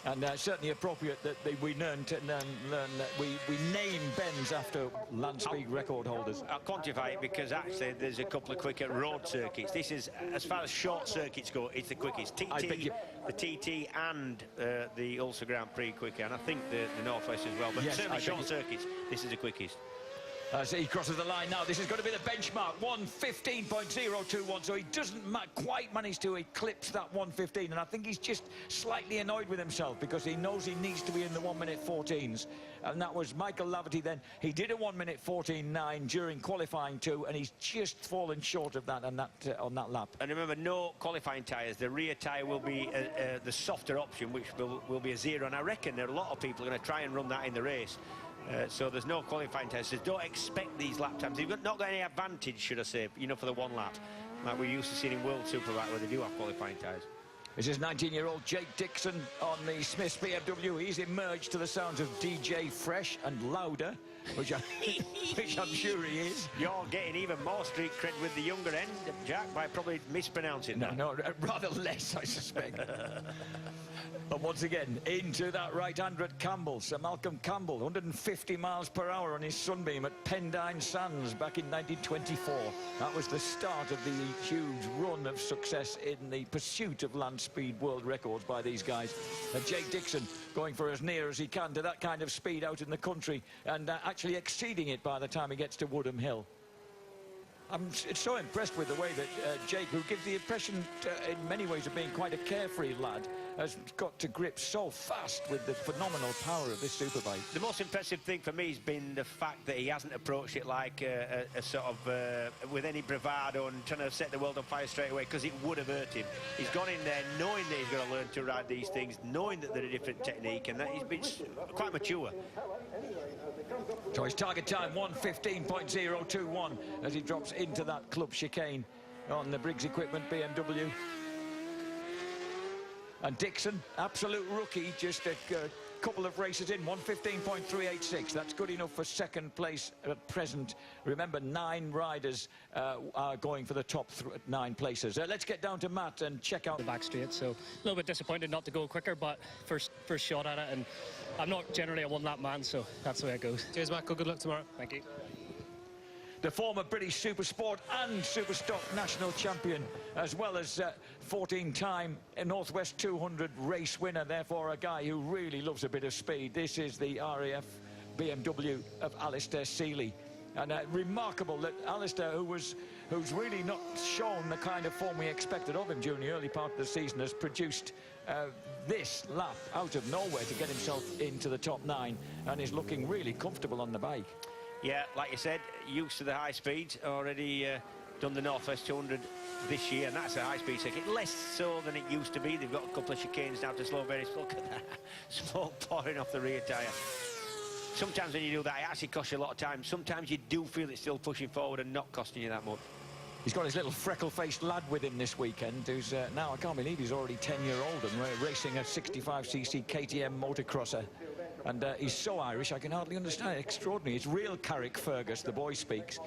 And certainly appropriate that we learn that we name bends after land speed record holders. I'll quantify it because actually there's a couple of quicker road circuits. This is, as far as short circuits go, it's the quickest. The TT and the Ulster Grand Prix quicker, and I think the Northwest as well. But yes, certainly short circuits, this is the quickest. As he crosses the line now, this is going to be the benchmark, 1:15.021, so he doesn't quite manage to eclipse that 1:15, and I think he's just slightly annoyed with himself because he knows he needs to be in the 1:14s, and that was Michael Laverty then. He did a 1:14.9 during qualifying too, and he's just fallen short of that, on that lap. And remember, no qualifying tyres. The rear tyre will be the softer option, which will be a 0, and I reckon there are a lot of people going to try and run that in the race. So there's no qualifying tests. Don't expect these lap times. You've not got any advantage, should I say, you know, for the one lap, like we're used to seeing in World Superbike where they do have qualifying tyres. This is 19-year-old Jake Dixon on the Smith's BMW. He's emerged to the sounds of DJ Fresh and Louder, which I'm sure he is. You're getting even more street cred with the younger end, Jack, by probably mispronouncing that. No, rather less, I suspect. And once again, into that right-hander at Campbell, Sir Malcolm Campbell, 150 miles per hour on his Sunbeam at Pendine Sands back in 1924. That was the start of the huge run of success in the pursuit of land speed world records by these guys. And Jake Dixon going for as near as he can to that kind of speed out in the country, and actually exceeding it by the time he gets to Woodham Hill. I'm so impressed with the way that Jake, who gives the impression in many ways of being quite a carefree lad, has got to grip so fast with the phenomenal power of this superbike. The most impressive thing for me has been the fact that he hasn't approached it like a sort of with any bravado and trying to set the world on fire straight away, because it would have hurt him. He's gone in there knowing that he's going to learn to ride these things, knowing that they're a different technique, and that he's been quite mature. So his target time 1:15.021 as he drops into that club chicane on the Briggs Equipment BMW. And Dixon, absolute rookie, just a couple of races in, 1:15.386. That's good enough for second place at present. Remember, 9 riders are going for the top 9 places. Let's get down to Matt and check out the back straight. So a little bit disappointed not to go quicker, but first shot at it, and I'm not generally a one-lap man, so that's the way it goes. Cheers, Michael. Good luck tomorrow. Thank you. The former British Supersport and Superstock national champion, as well as 14-time Northwest 200 race winner, therefore a guy who really loves a bit of speed. This is the RAF BMW of Alistair Seeley. And remarkable that Alistair, who's really not shown the kind of form we expected of him during the early part of the season, has produced this lap out of nowhere to get himself into the top 9 and is looking really comfortable on the bike. Yeah, like you said, used to the high speeds, already done the Northwest 200 this year, and that's a high-speed circuit, less so than it used to be. They've got a couple of chicanes now to slow various. Look at that, smoke pouring off the rear tyre. Sometimes when you do that, it actually costs you a lot of time. Sometimes you do feel it's still pushing forward and not costing you that much. He's got his little freckle-faced lad with him this weekend, who's now, I can't believe he's already 10-year-old and racing a 65cc KTM motocrosser. And he's so Irish, I can hardly understand it. Extraordinary. It's real Carrickfergus, the boy speaks.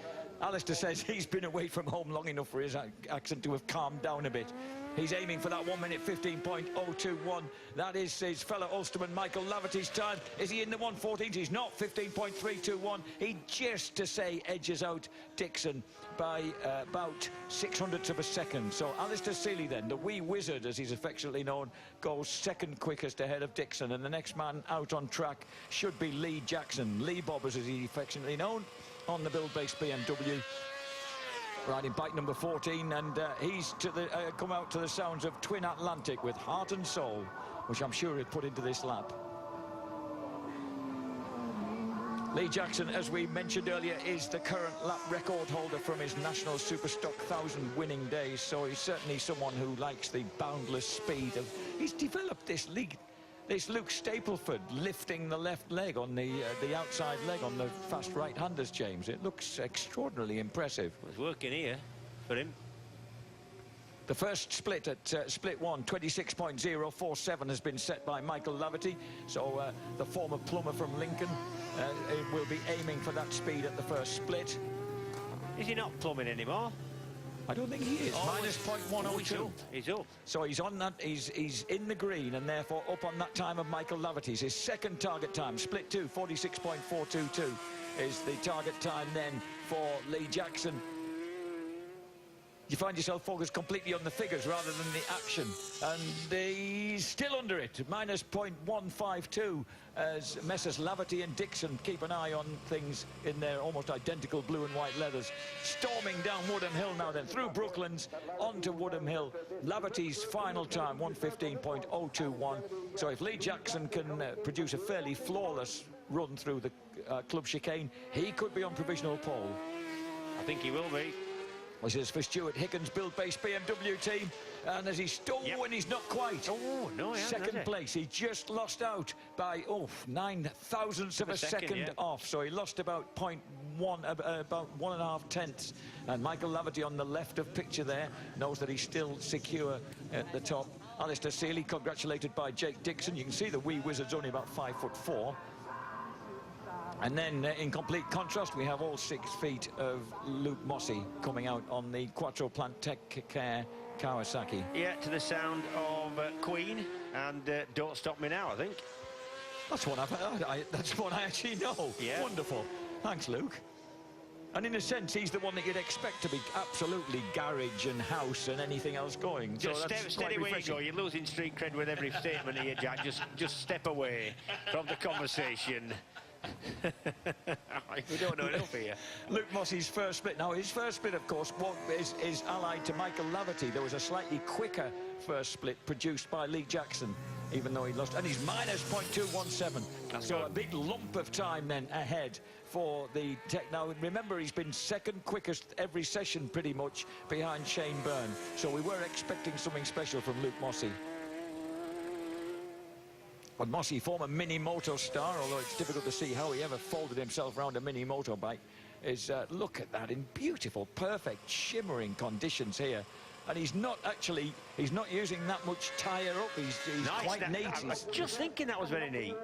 Alistair says he's been away from home long enough for his accent to have calmed down a bit. He's aiming for that 1 minute 15.021. That is his fellow Ulsterman Michael Laverty's time. Is he in the 1:14s? He's not. 15.321. He just to say edges out Dixon by about 600ths of a second. So Alistair Seeley then, the wee wizard as he's affectionately known, goes second quickest ahead of Dixon, and the next man out on track should be Lee Jackson. Lee Bobbers as he's affectionately known, on the build-based BMW, riding bike number 14, and he's to the come out to the sounds of Twin Atlantic with Heart and Soul, which I'm sure he'd put into this lap. Lee Jackson, as we mentioned earlier, is the current lap record holder from his National Superstock 1000 winning days, so he's certainly someone who likes the boundless speed of... He's developed this league. This Luke Stapleford lifting the left leg on the outside leg on the fast right-handers, James. It looks extraordinarily impressive. It's working here for him. The first split at split 1, 26.047 has been set by Michael Laverty. So the former plumber from Lincoln will be aiming for that speed at the first split. Is he not plumbing anymore? I don't think he is. Oh, minus 0.102. He's up. So he's on that. He's in the green and therefore up on that time of Michael Laverty's. His second target time, split 2, 46.422, is the target time then for Lee Jackson. You find yourself focused completely on the figures rather than the action, and he's still under it, minus 0.152, as Messrs Laverty and Dixon keep an eye on things in their almost identical blue and white leathers. Storming down Woodham Hill now then, through Brooklands, onto Woodham Hill. Laverty's final time, 1:15.021. So if Lee Jackson can produce a fairly flawless run through the club chicane, he could be on provisional pole. I think he will be. This is for Stuart Higgins' build-based BMW team, and as he's and he's not quite. Oh no, second place. He just lost out by 9 thousandths of a second off, so he lost about 0.1, about 1.5 tenths. And Michael Laverty on the left of picture there knows that he's still secure at the top. Alistair Seeley congratulated by Jake Dixon. You can see the wee wizard's only about 5'4". And then, in complete contrast, we have all 6 feet of Luke Mossey coming out on the Quattro Plant Tech Care Kawasaki. Yeah, to the sound of Queen and Don't Stop Me Now, I think. That's one that's one I actually know. Yeah. Wonderful. Thanks, Luke. And in a sense, he's the one that you'd expect to be absolutely garage and house and anything else going. Just so that's steady where you go. You're losing street cred with every statement here, Jack. Just step away from the conversation. We don't know enough here. Luke Mossey's first split. Now, his first split, of course, is allied to Michael Laverty. There was a slightly quicker first split produced by Lee Jackson, even though he lost. And he's minus 0.217. So a big lump of time then ahead for the Tech. Now, remember, he's been second quickest every session pretty much behind Shane Byrne. So we were expecting something special from Luke Mossey. But Mossey, former mini moto star, although it's difficult to see how he ever folded himself around a mini motorbike, is look at that in beautiful, perfect, shimmering conditions here. And he's not using that much tyre up. He's nice, quite neat. I was just thinking that was very neat.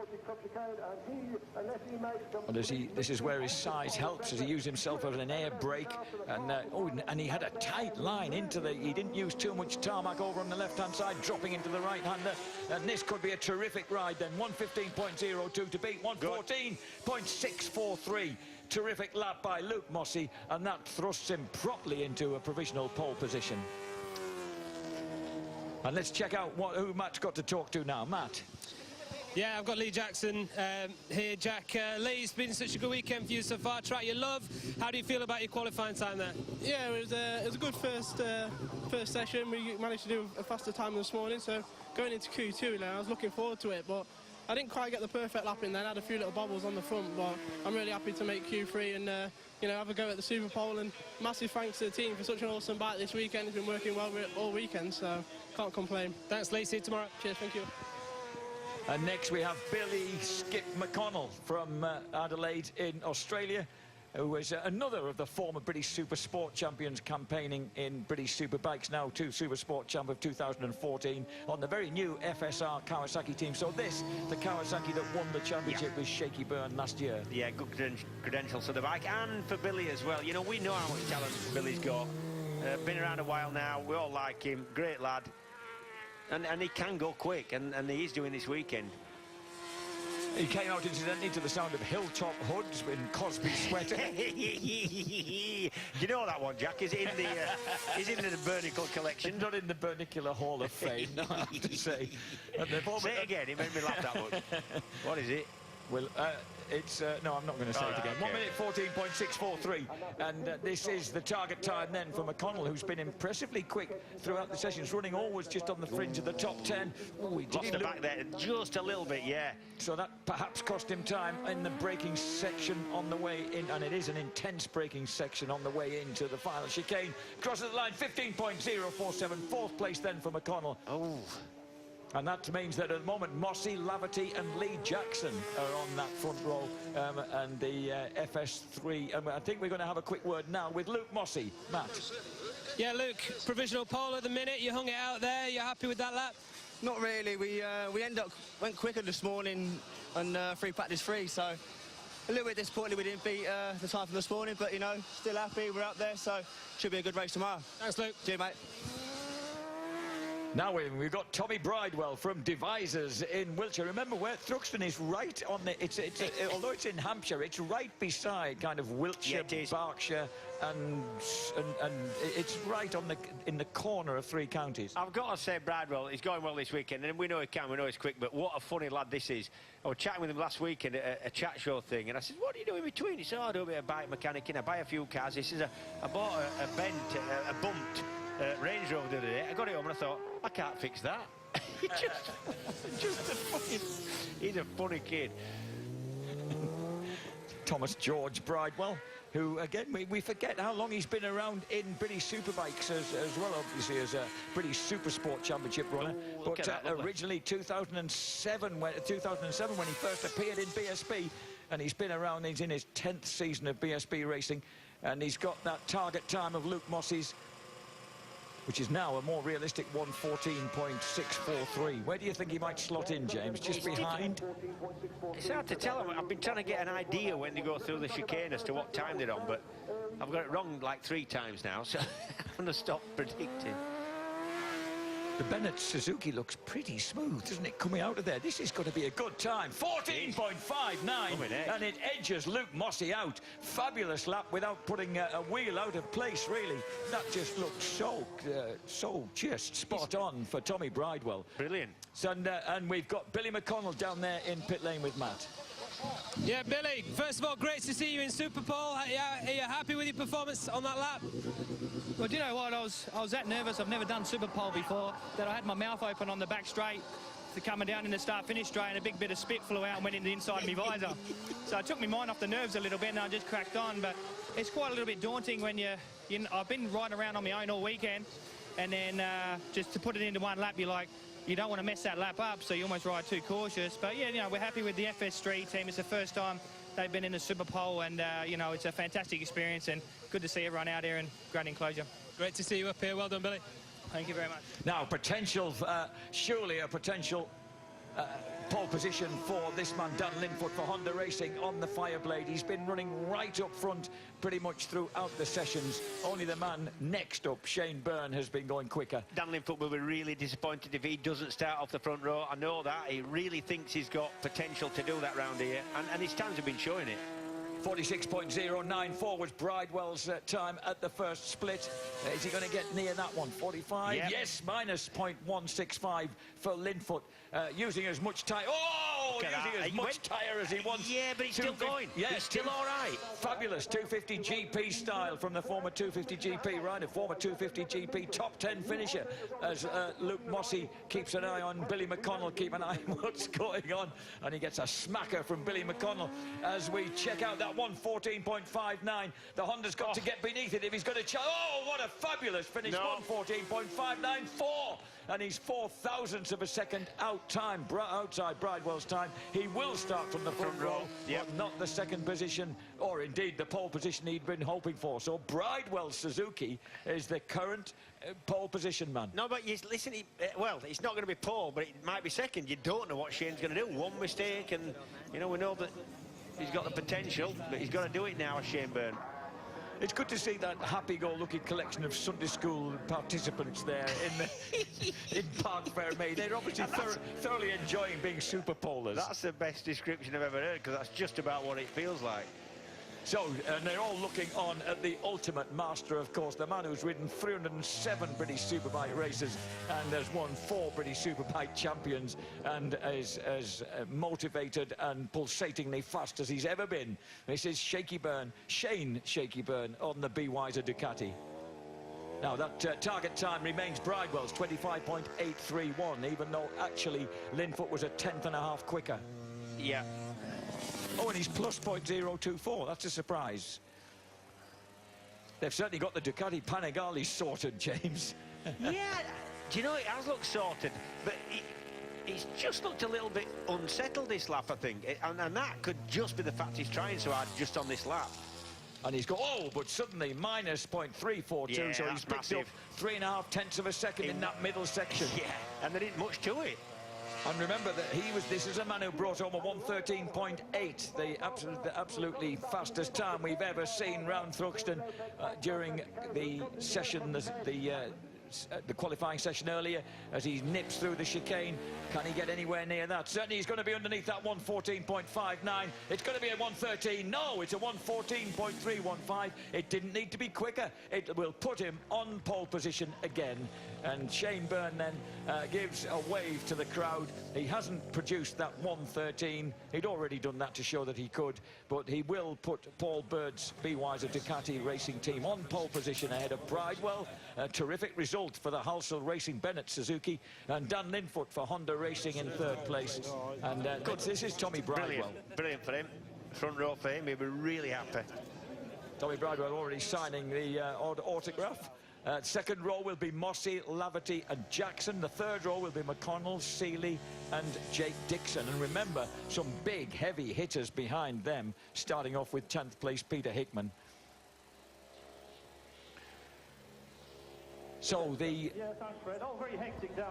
But this is where his size helps, as he used himself as an air brake, and he had a tight line into the. He didn't use too much tarmac over on the left-hand side, dropping into the right-hander. And this could be a terrific ride. Then 1:15.02 to beat 1:14.643. Terrific lap by Luke Mossey, and that thrusts him properly into a provisional pole position. And let's check out who Matt's got to talk to now. Matt. Yeah, I've got Lee Jackson here. Jack, Lee's been such a good weekend for you so far. Track you love. How do you feel about your qualifying time there? Yeah, it was a good first session. We managed to do a faster time this morning, so going into Q2 now, I was looking forward to it, but I didn't quite get the perfect lap in then. I had a few little bobbles on the front, but I'm really happy to make Q3 and you know, have a go at the Super Pole. And massive thanks to the team for such an awesome bike this weekend. It's been working well all weekend, so can't complain. Thanks, Lee. See you tomorrow. Cheers, thank you. And next we have Billy Skip McConnell from Adelaide in Australia, who is another of the former British Super Sport champions campaigning in British Superbikes, now two Super Sport champ of 2014 on the very new FSR Kawasaki team. So this, the Kawasaki that won the championship with Shaky Byrne last year. Yeah, good credentials for the bike and for Billy as well. You know, we know how much talent Billy's got. Been around a while now, we all like him, great lad. And he can go quick, and he is doing this weekekend. He came out incidentally to the sound of Hilltop Hoods in Cosby Sweater. You know that one, Jack? Is it in the is in the Bernicle collection? Not in the Bernicular Hall of Fame, no, I have to say. Say it again, it made me laugh that much. What is it? Well, it's no, I'm not going to say it again. Okay. 1 minute 14.643, and this is the target time then for McConnell, who's been impressively quick throughout the sessions, running always just on the fringe of the top 10. Ooh, he lost the back there just a little bit, yeah. So that perhaps cost him time in the braking section on the way in, and it is an intense braking section on the way into the final chicane. Crosses the line, 15.047, fourth place then for McConnell. Oh. And that means that at the moment, Mossy, Laverty and Lee Jackson are on that front row, and the FS3. I think we're going to have a quick word now with Luke Mossy. Matt. Yeah, Luke, provisional pole at the minute. You hung it out there. You happy with that lap? Not really. We went quicker this morning on free practice 3, so a little bit disappointed we didn't beat the time from this morning, but you know, still happy we're up there, so should be a good race tomorrow. Thanks, Luke. Cheers, mate. Now we've got Tommy Bridewell from Devisers in Wiltshire. Remember where Thruxton is right on the. Although it's in Hampshire, it's right beside kind of Wiltshire, yeah, Berkshire, and it's right on in the corner of three counties. I've got to say, Bridewell, he's going well this weekend, and we know he can, we know he's quick, but what a funny lad this is. I was chatting with him last weekend at a chat show thing, and I said, what do you do in between? He said, oh, I do a bit of bike mechanicking, I buy a few cars. He says, I bought a bumped Range Rover the other day. I got it home and I thought, I can't fix that. He's a funny kid. Thomas George Bridewell, who, again, we forget how long he's been around in British Superbikes as well, obviously, as a British Super Sport Championship runner. Oh, but originally 2007 when he first appeared in BSB, and he's been around, he's in his 10th season of BSB racing, and he's got that target time of Luke Mossy's, which is now a more realistic 1:14.643. Where do you think he might slot in, James? Just behind? It's hard to tell. I've been trying to get an idea when they go through the chicane as to what time they're on, but I've got it wrong like 3 times now, so I'm going to stop predicting. The Bennett Suzuki looks pretty smooth, doesn't it, coming out of there? This is going to be a good time. 14.59, and it edges Luke Mossy out. Fabulous lap without putting a wheel out of place, really. That just looks so just spot on for Tommy Bridewell. Brilliant. So, and we've got Billy McConnell down there in pit lane with Matt. Yeah, Billy, first of all, great to see you in Super Pole. Are you happy with your performance on that lap? Well, do you know what? I was that nervous. I've never done Super Pole before, that I had my mouth open on the back straight to coming down in the start-finish straight, and a big bit of spit flew out and went into the inside of my visor. So it took my mind off the nerves a little bit, and I just cracked on. But it's quite a little bit daunting when I've been riding around on my own all weekend, and then just to put it into one lap, you don't want to mess that lap up, so you almost ride too cautious. But yeah, you know, we're happy with the FS3 team. It's the first time they've been in the Super Pole, and you know, it's a fantastic experience, and good to see everyone out here in great enclosure. Great to see you up here. Well done, Billy. Thank you very much. Now, surely a potential pole position for this man, Dan Linfoot, for Honda Racing on the Fireblade. He's been running right up front pretty much throughout the sessions. Only the man next up, Shane Byrne, has been going quicker. Dan Linfoot will be really disappointed if he doesn't start off the front row. I know that. He really thinks he's got potential to do that round here, and his times have been showing it. 46.094 was Bridewell's time at the first split. Is he going to get near that one? 45? Yep. Yes, minus 0.165 for Linfoot. Using as much tyre. Oh, using as much tyre as he wants. Yeah, but he's still going. Yes, he's still all right. Fabulous 250 GP style from the former 250 GP rider, former 250 GP top 10 finisher, as Luke Mossey keeps an eye on Billy McConnell. Keep an eye on what's going on, and he gets a smacker from Billy McConnell as we check out that 114.59. The Honda's got to get beneath it if he's going to oh, what a fabulous finish. 114.594, and he's 4,000ths of a second outside Bridewell's time. He will start from the front row, but not the second position, or indeed the pole position he'd been hoping for. So Bridewell Suzuki is the current pole position man. No, but listen, well, it's not going to be pole, but it might be second. You don't know what Shane's going to do. One mistake, and you know, we know that he's got the potential, but he's got to do it now, Shane Byrne. It's good to see that happy-go-lucky collection of Sunday school participants there in Park Fairmead. They're obviously thoroughly enjoying being super polers. That's the best description I've ever heard, because that's just about what it feels like. So, and they're all looking on at the ultimate master, of course, the man who's ridden 307 British Superbike races and has won 4 British Superbike champions and is as motivated and pulsatingly fast as he's ever been. This is Shane Shaky Byrne on the Be Wiser Ducati. Now, that target time remains Bridewell's 25.831, even though actually Linfoot was a 10th and a half quicker. Yeah. Oh, and he's plus 0.024. That's a surprise. They've certainly got the Ducati Panigale sorted, James. Yeah, do you know, it has looked sorted, but he's just looked a little bit unsettled this lap, I think. And that could just be the fact he's trying so hard just on this lap. And he's got, but suddenly minus 0.342, yeah, so he's picked up 3.5 of a second in that middle section. Yeah, and there isn't much to it. And remember that this is a man who brought home a 113.8, the absolutely fastest time we've ever seen round Thruxton during the session, the qualifying session earlier, as he nips through the chicane. Can he get anywhere near that? Certainly he's going to be underneath that 114.59. It's going to be a 113. No, it's a 114.315. It didn't need to be quicker. It will put him on pole position again. And Shane Byrne then gives a wave to the crowd. He hasn't produced that 113. He'd already done that to show that he could, but he will put Paul Bird's Be Wiser Ducati racing team on pole position ahead of Bridewell. A terrific result for the Halsell Racing Bennett Suzuki, and Dan Linfoot for Honda Racing in third place. And this is Tommy Bridewell. Brilliant for him. Front row for him. He'll be really happy. Tommy Bridewell already signing the autograph. Second row will be Mossey, Laverty and Jackson. The third row will be McConnell, Seeley and Jake Dixon. And remember, some big, heavy hitters behind them, starting off with 10th place Peter Hickman. So the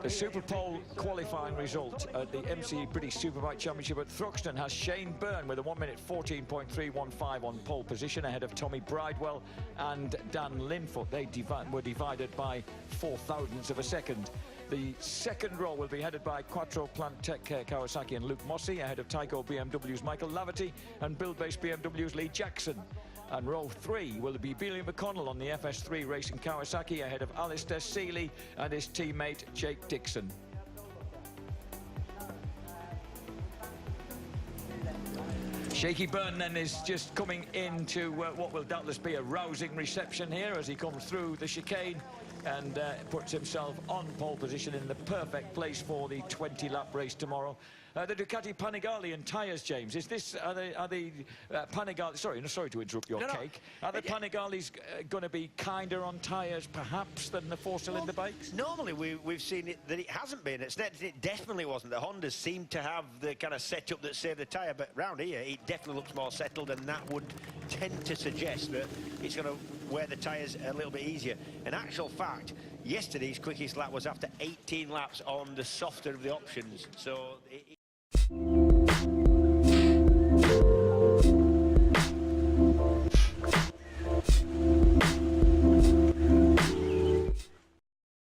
Super Pole qualifying result at the MC British Superbike Championship at Thruxton has Shane Byrne with a 1 minute 14.315 on pole position ahead of Tommy Bridewell and Dan Linfoot. They were divided by 4,000ths of a second. The second row will be headed by Quattro Plant Tech Kawasaki and Luke Mossey ahead of Tyco BMW's Michael Laverty and Build-Based BMW's Lee Jackson. And row 3 will be Billy McConnell on the FS3 Racing Kawasaki ahead of Alistair Seeley and his teammate Jake Dixon. Shaky Byrne then is just coming into what will doubtless be a rousing reception here as he comes through the chicane and puts himself on pole position in the perfect place for the 20-lap race tomorrow. The Ducati Panigale and tyres, James. Is this are the Panigale? Sorry to interrupt your cake. Are the Panigales going to be kinder on tyres, perhaps, than the 4-cylinder bikes? Normally, we've seen it that it hasn't been. It definitely wasn't. The Hondas seem to have the kind of setup that saved the tyre, but round here, it definitely looks more settled, and that would tend to suggest that it's going to wear the tyres a little bit easier. In actual fact, yesterday's quickest lap was after 18 laps on the softer of the options. So.